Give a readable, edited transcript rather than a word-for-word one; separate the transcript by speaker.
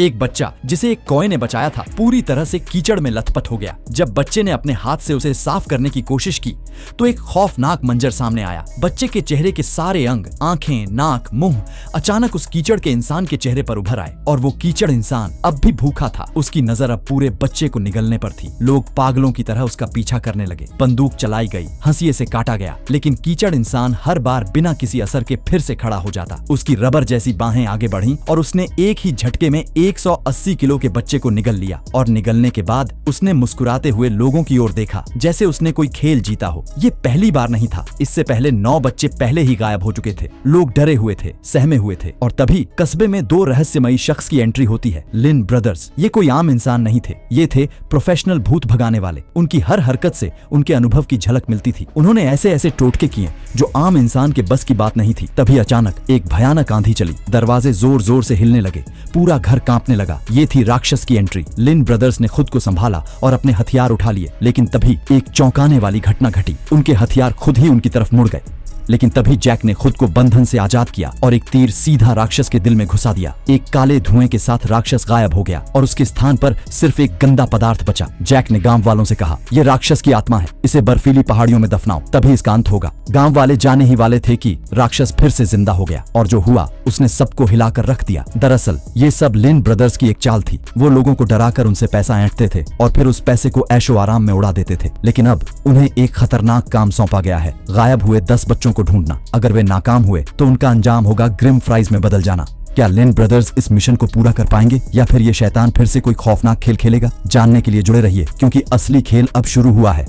Speaker 1: एक बच्चा जिसे एक कॉय ने बचाया था पूरी तरह से कीचड़ में लथपथ हो गया। जब बच्चे ने अपने हाथ से उसे साफ करने की कोशिश की तो एक खौफनाक मंजर सामने आया। बच्चे के चेहरे के सारे अंग, आंखें, नाक, मुंह अचानक उस कीचड़ के इंसान के चेहरे पर उभर आए और वो कीचड़ इंसान अब भी भूखा था। उसकी नजर अब पूरे बच्चे को निगलने पर थी। लोग पागलों की तरह उसका पीछा करने लगे। बंदूक चलाई गई, हंसिए से काटा गया, लेकिन कीचड़ इंसान हर बार बिना किसी असर के फिर से खड़ा हो जाता। उसकी रबर जैसी बाहें आगे बढ़ीं और उसने एक ही झटके में 180 किलो के बच्चे को निगल लिया। और निगलने के बाद उसने मुस्कुराते हुए लोगों की ओर देखा जैसे उसने कोई खेल जीता हो। ये पहली बार नहीं था। इससे पहले 9 बच्चे पहले ही गायब हो चुके थे। लोग डरे हुए थे, सहमे हुए थे। और तभी कस्बे में 2 रहस्यमयी शख्स की एंट्री होती है। लिन ब्रदर्स। ये कोई आम इंसान नहीं थे। ये थे प्रोफेशनल भूत भगाने वाले। उनकी हर हरकत से उनके अनुभव की झलक मिलती थी। उन्होंने ऐसे ऐसे टोटके किए जो आम इंसान के बस की बात नहीं थी। तभी अचानक एक भयानक आंधी चली। दरवाजे जोर जोर से हिलने लगे, पूरा घर कांपने लगा। ये थी राक्षस की एंट्री। लिन ब्रदर्स ने खुद को संभाला और अपने हथियार उठा लिए, लेकिन तभी एक चौंकाने वाली घटना घटी। उनके हथियार खुद ही उनकी तरफ मुड़ गए। लेकिन तभी जैक ने खुद को बंधन से आजाद किया और एक तीर सीधा राक्षस के दिल में घुसा दिया। एक काले धुएं के साथ राक्षस गायब हो गया और उसके स्थान पर सिर्फ एक गंदा पदार्थ बचा। जैक ने गांव वालों से कहा, यह राक्षस की आत्मा है, इसे बर्फीली पहाड़ियों में दफनाओ, तभी इसका अंत होगा। गांव वाले जाने ही वाले थे कि राक्षस फिर से जिंदा हो गया और जो हुआ उसने सबको हिलाकर रख दिया। दरअसल ये सब लिन ब्रदर्स की एक चाल थी। वो लोगों को डराकर उनसे पैसा ऐंठते थे और फिर उस पैसे को ऐशो आराम में उड़ा देते थे। लेकिन अब उन्हें एक खतरनाक काम सौंपा गया है, गायब हुए 10 बच्चों को ढूंढना। अगर वे नाकाम हुए तो उनका अंजाम होगा ग्रिम फ्राइज में बदल जाना। क्या लिन ब्रदर्स इस मिशन को पूरा कर पाएंगे या फिर ये शैतान फिर से कोई खौफनाक खेल खेलेगा? जानने के लिए जुड़े रहिए, क्योंकि असली खेल अब शुरू हुआ है।